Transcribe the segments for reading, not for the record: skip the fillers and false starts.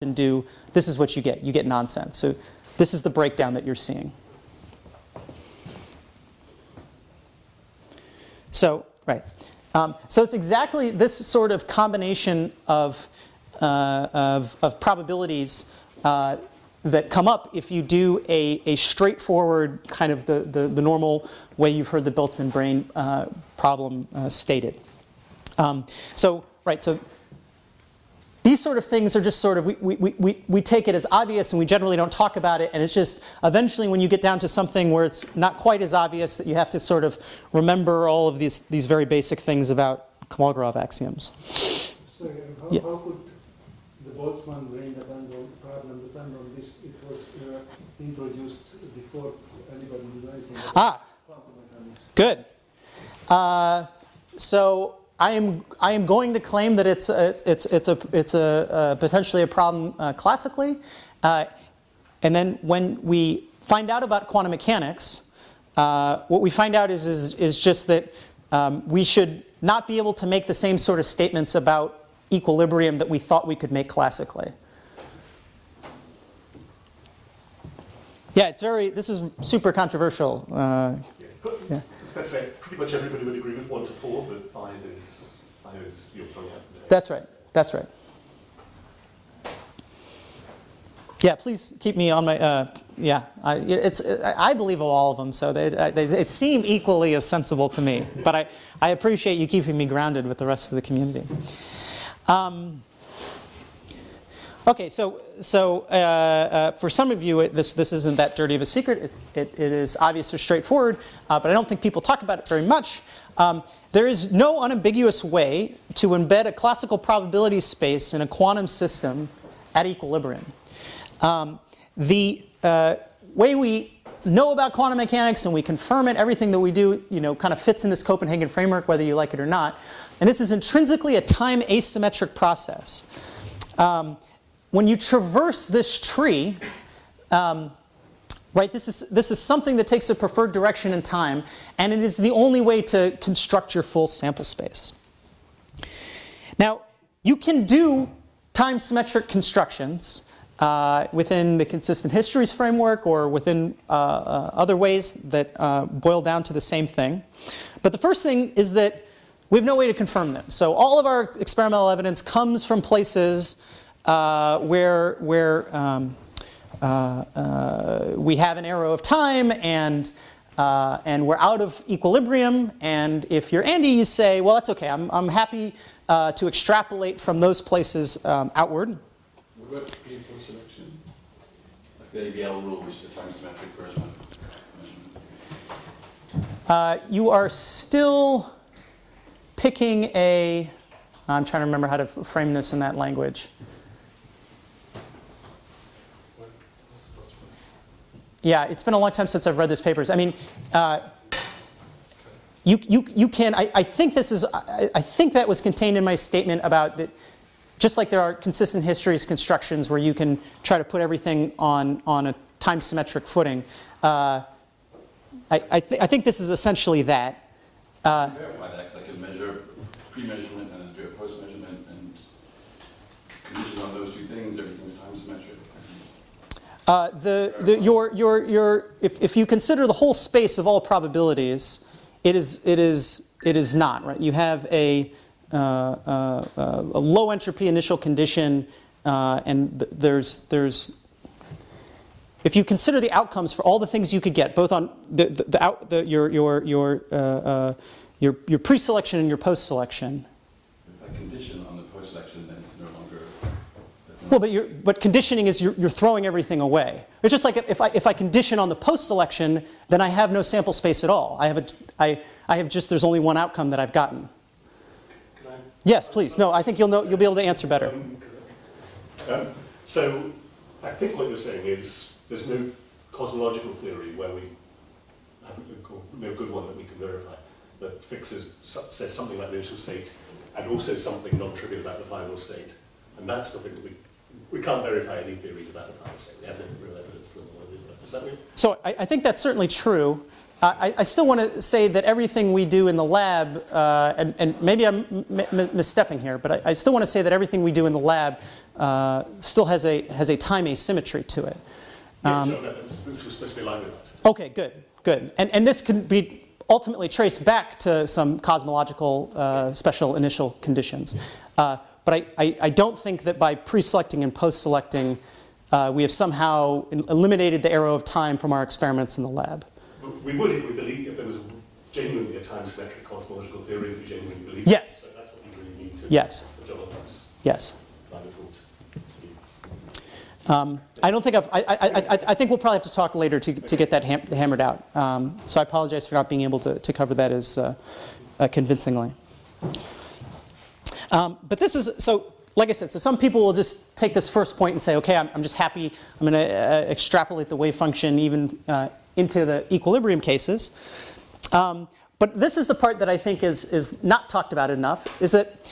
and do, this is what you get. You get nonsense. So this is the breakdown that you're seeing. So, right. So it's exactly this sort of combination of probabilities that come up if you do a straightforward kind of the normal way you've heard the Boltzmann brain problem stated. So these sort of things are just sort of, we take it as obvious and we generally don't talk about it, and it's just eventually when you get down to something where it's not quite as obvious that you have to sort of remember all of these very basic things about Kolmogorov axioms. So Yeah. how could the Boltzmann brain problem depend on this? It was introduced before anybody knew anything about quantum mechanics. Good. So I am going to claim that it's potentially a problem classically, and then when we find out about quantum mechanics, what we find out is just that we should not be able to make the same sort of statements about equilibrium that we thought we could make classically. Yeah, this is super controversial. Yeah. It's fair to say pretty much everybody would agree with 1 to 4, but 5 is you're throwing out from there. That's right. That's right. Yeah, please keep me on my. Yeah, I believe all of them, so they seem equally as sensible to me. But I appreciate you keeping me grounded with the rest of the community. Okay, so for some of you, this isn't that dirty of a secret. It is obvious or straightforward, but I don't think people talk about it very much. There is no unambiguous way to embed a classical probability space in a quantum system at equilibrium. The way we know about quantum mechanics and we confirm it, everything that we do, kind of fits in this Copenhagen framework, whether you like it or not. And this is intrinsically a time asymmetric process. When you traverse this tree, right, this is something that takes a preferred direction in time, and it is the only way to construct your full sample space. Now, you can do time symmetric constructions within the consistent histories framework or within other ways that boil down to the same thing. But the first thing is that we have no way to confirm them. So all of our experimental evidence comes from places where we have an arrow of time and we're out of equilibrium. And if you're Andy, you say, well, that's okay. I'm happy to extrapolate from those places outward. What about input selection? Like the ABL rule, which is the time symmetric version of measurement. You are still picking I'm trying to remember how to frame this in that language. Yeah, it's been a long time since I've read these papers. I mean, you can. I think this is. I think that was contained in my statement about that. Just like there are consistent histories constructions where you can try to put everything on a time symmetric footing. I think this is essentially that. Verify that, because I can measure pre-measurement and do a post-measurement, and condition on those two things, everything's time symmetric. If you consider the whole space of all probabilities, it is not, right. You have a low entropy initial condition, and there's if you consider the outcomes for all the things you could get, both on your pre-selection and your post-selection. If I condition on the post-selection, then it's no longer. Well, but conditioning is you're throwing everything away. It's just like if I condition on the post-selection, then I have no sample space at all. I have just there's only one outcome that I've gotten. Can I? Yes, please. No, I think you'll be able to answer better. So I think what you're saying is there's no cosmological theory where we have no good one that we can verify that says something about the initial state and also something non-trivial about the final state. And that's the thing that we can't verify any theories about the final state. We have no real evidence to them. Is that right? So I think that's certainly true. I still want to say that everything we do in the lab, and maybe I'm misstepping here, but I still want to say that everything we do in the lab still has a time asymmetry to it. Yeah, sure, no, this was supposed to be aligned with that. Okay, good, good. And this can be ultimately traced back to some cosmological special initial conditions. But I don't think that by pre-selecting and post-selecting, we have somehow eliminated the arrow of time from our experiments in the lab. But we would if there was genuinely a time-symmetric cosmological theory that we genuinely believe. Yes. So that's what we really need to. Yes. For John Lopez. Yes. Line of thought. I don't think I think we'll probably have to talk later to get that hammered out. So I apologize for not being able to cover that as convincingly. But this is, so like I said, so some people will just take this first point and say, okay, I'm just happy, I'm going to extrapolate the wave function even into the equilibrium cases. But this is the part that I think is not talked about enough, is that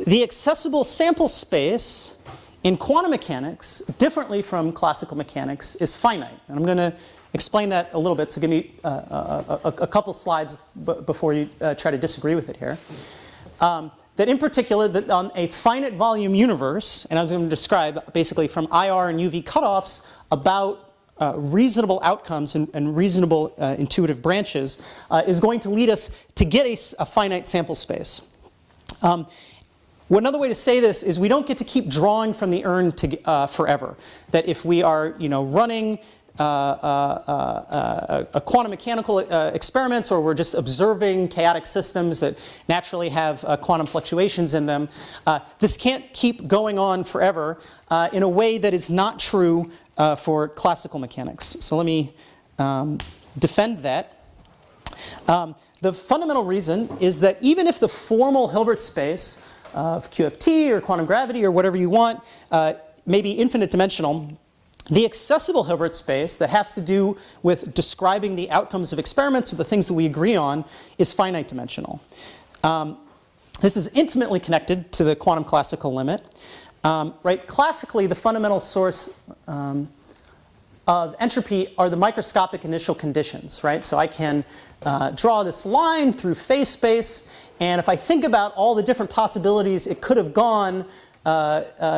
the accessible sample space in quantum mechanics, differently from classical mechanics, is finite. And I'm going to explain that a little bit, so give me a couple slides before you try to disagree with it here. That in particular, that on a finite volume universe, and I'm going to describe basically from IR and UV cutoffs about reasonable outcomes and reasonable intuitive branches, is going to lead us to get a finite sample space. Another way to say this is we don't get to keep drawing from the urn forever. That if we are, running a quantum mechanical experiments, or we're just observing chaotic systems that naturally have quantum fluctuations in them, this can't keep going on forever in a way that is not true for classical mechanics. So let me defend that. The fundamental reason is that even if the formal Hilbert space of QFT or quantum gravity or whatever you want may be infinite dimensional, the accessible Hilbert space that has to do with describing the outcomes of experiments or the things that we agree on is finite dimensional. This is intimately connected to the quantum classical limit. Right? Classically, the fundamental source of entropy are the microscopic initial conditions. Right? So I can draw this line through phase space, and if I think about all the different possibilities it could have gone,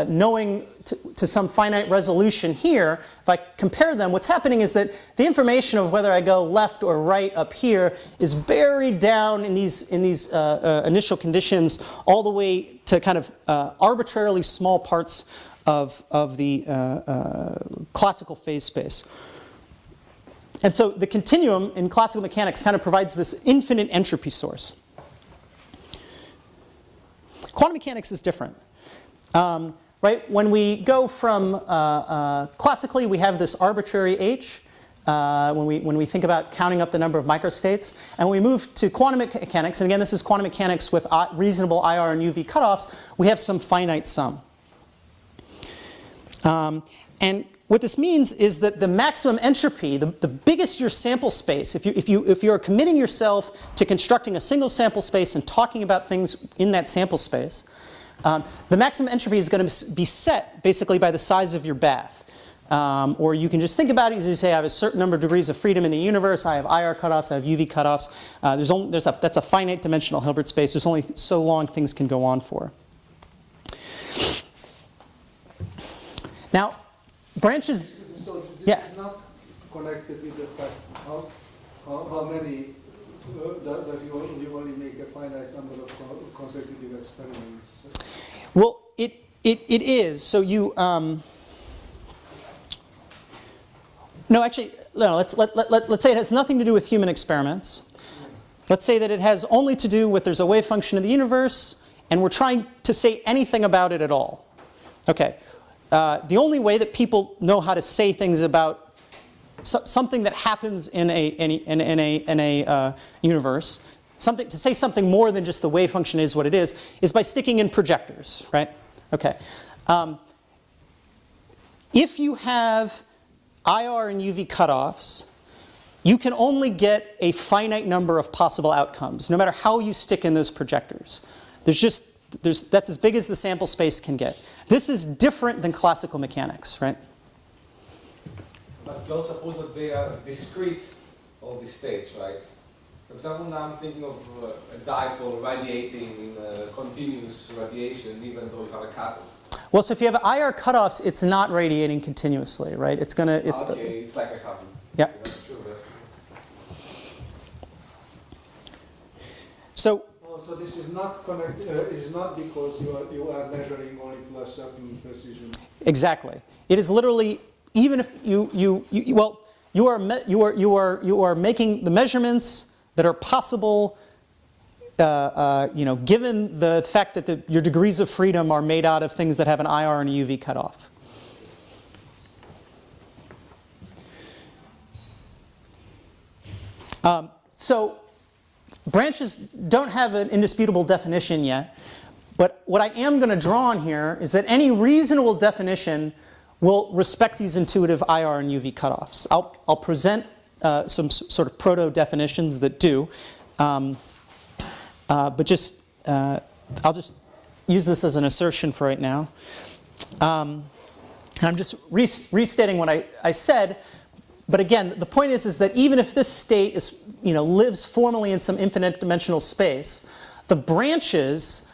knowing to some finite resolution here, if I compare them, what's happening is that the information of whether I go left or right up here is buried down in these initial conditions all the way to kind of arbitrarily small parts of the classical phase space. And so the continuum in classical mechanics kind of provides this infinite entropy source. Quantum mechanics is different. Right? When we go from classically, we have this arbitrary h when we think about counting up the number of microstates, and when we move to quantum mechanics, and again this is quantum mechanics with reasonable IR and UV cutoffs, we have some finite sum. And what this means is that the maximum entropy, the biggest your sample space, if you are committing yourself to constructing a single sample space and talking about things in that sample space, the maximum entropy is going to be set basically by the size of your bath. Or you can just think about it as you say, I have a certain number of degrees of freedom in the universe, I have IR cutoffs, I have UV cutoffs. That's a finite dimensional Hilbert space. There's only so long things can go on for. Now, branches. So this yeah. is not connected with the fact how many that you only make a finite number of consecutive experiments. Well, it is. So you no, actually, no. Let's say it has nothing to do with human experiments. Let's say that it has only to do with there's a wave function of the universe, and we're trying to say anything about it at all. Okay. The only way that people know how to say things about something that happens in a universe, to say something more than just the wave function is what it is by sticking in projectors, right? Okay. If you have IR and UV cutoffs, you can only get a finite number of possible outcomes, no matter how you stick in those projectors. That's as big as the sample space can get. This is different than classical mechanics, right? But don't suppose that they are discrete, all these states, right? For example, now I'm thinking of a dipole radiating in a continuous radiation, even though you have a cutoff. Well, so if you have IR cutoffs, it's not radiating continuously, right? It's gonna, Okay, it's like a copy. Yeah. That's true, that's true. So, So this is not connect, it is not because you are measuring only to a certain precision. exactly. It is literally, even if you are making the measurements that are possible, given the fact that your degrees of freedom are made out of things that have an IR and a UV cutoff. So branches don't have an indisputable definition yet, but what I am going to draw on here is that any reasonable definition will respect these intuitive IR and UV cutoffs. I'll present some sort of proto-definitions that do, but just I'll just use this as an assertion for right now. And I'm just restating what I said. But again, the point is that even if this state is, lives formally in some infinite dimensional space, the branches,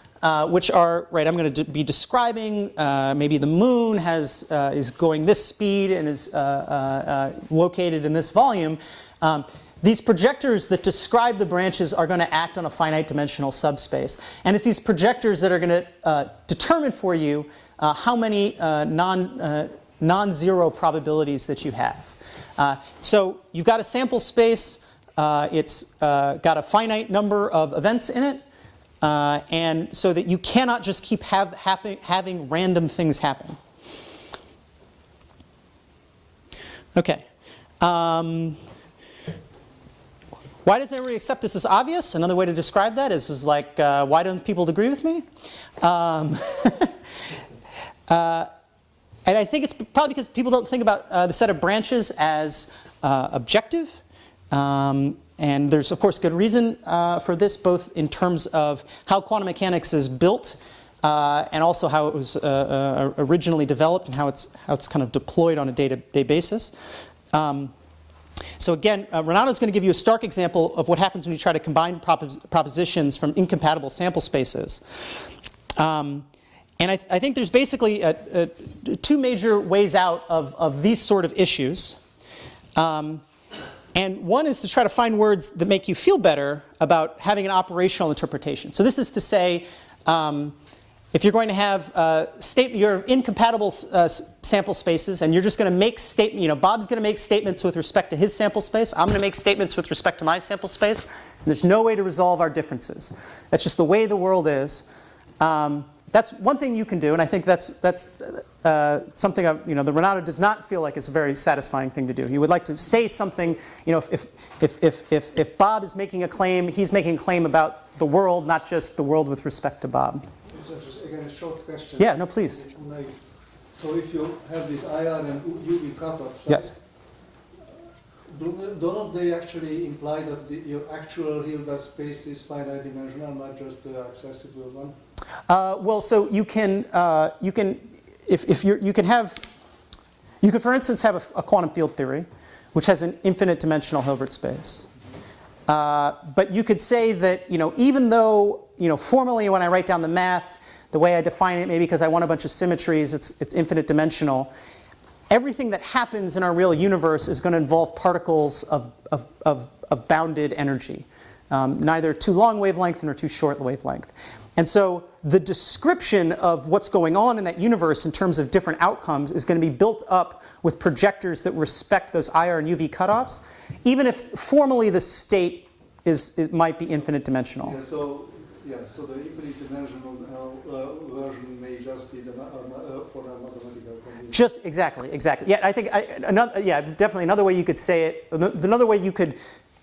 which are, right, I'm going to be describing, maybe the moon is going this speed and is located in this volume. These projectors that describe the branches are going to act on a finite dimensional subspace. And it's these projectors that are going to determine for you how many non-zero probabilities that you have. So you've got a sample space, it's got a finite number of events in it, and so that you cannot just keep having random things happen. Okay. Why doesn't everybody accept this as obvious? Another way to describe that is like, why don't people agree with me? And I think it's probably because people don't think about the set of branches as objective. And there's, of course, good reason for this, both in terms of how quantum mechanics is built and also how it was originally developed and how it's kind of deployed on a day-to-day basis. So again, Renato's going to give you a stark example of what happens when you try to combine propositions from incompatible sample spaces. And I think there's basically two major ways out of these sort of issues. And one is to try to find words that make you feel better about having an operational interpretation. So this is to say, if you're going to have your incompatible sample spaces, and you're just going to make Bob's going to make statements with respect to his sample space. I'm going to make statements with respect to my sample space. And there's no way to resolve our differences. That's just the way the world is. That's one thing you can do, and I think that's something the Renato does not feel like is a very satisfying thing to do. He would like to say something. If Bob is making a claim, he's making a claim about the world, not just the world with respect to Bob. Again, a short question. Yeah, no, please. So if you have this IR and UV cutoff, Yes. Don't they actually imply that your actual Hilbert space is finite dimensional, not just the accessible one? Well, so you can for instance have a quantum field theory, which has an infinite dimensional Hilbert space. But you could say that even though formally when I write down the math, the way I define it, maybe because I want a bunch of symmetries, it's infinite dimensional. Everything that happens in our real universe is going to involve particles of bounded energy, neither too long wavelength nor too short wavelength. And so the description of what's going on in that universe in terms of different outcomes is going to be built up with projectors that respect those IR and UV cutoffs, even if formally the state might be infinite dimensional. So the infinite dimensional version may just be for a mathematical condition. Just exactly. Yeah, I think definitely another way you could say it. Another way you could.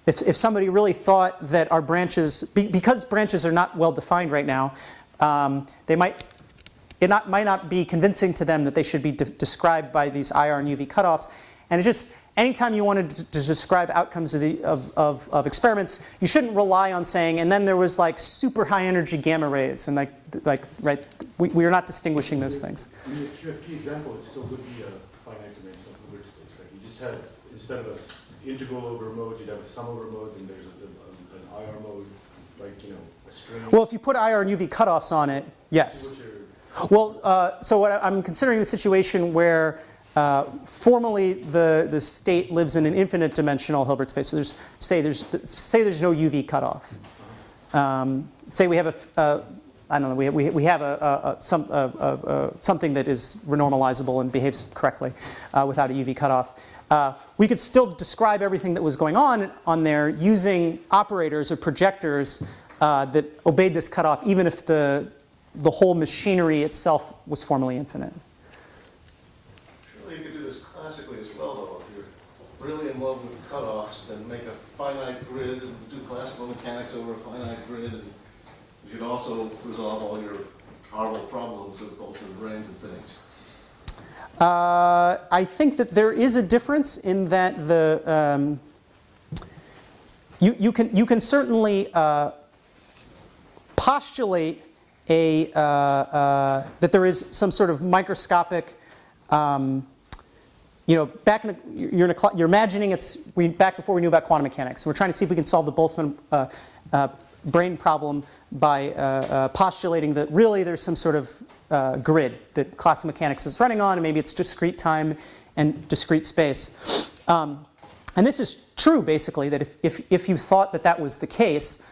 If somebody really thought that our branches, because branches are not well defined right now, it might not be convincing to them that they should be described by these IR and UV cutoffs. And it's just anytime you wanted to describe outcomes of experiments, you shouldn't rely on saying, and then there was like super high energy gamma rays, and right, we are not distinguishing those things. I mean, if you have key example, it still would be a finite dimensional Hilbert space, right? You just have, instead of an integral over modes, you'd have a sum over modes, and there's an IR mode, like a string. Well, if you put IR and UV cutoffs on it, yes. Well, so what I'm considering the situation where formally the state lives in an infinite dimensional Hilbert space. So say there's no UV cutoff. Say we have I don't know, we have something that is renormalizable and behaves correctly without a UV cutoff. We could still describe everything that was going on there using operators or projectors that obeyed this cutoff, even if the whole machinery itself was formally infinite. Surely you could do this classically as well, though. If you're really in love with cutoffs, then make a finite grid and do classical mechanics over a finite grid. And you should also resolve all your horrible problems with Boltzmann brains and things. I think that there is a difference in that you can certainly postulate that there is some sort of microscopic, you're imagining back before we knew about quantum mechanics. We're trying to see if we can solve the Boltzmann brain problem by postulating that really there's some sort of grid that classical mechanics is running on, and maybe it's discrete time and discrete space. And this is true, basically, that if you thought that was the case,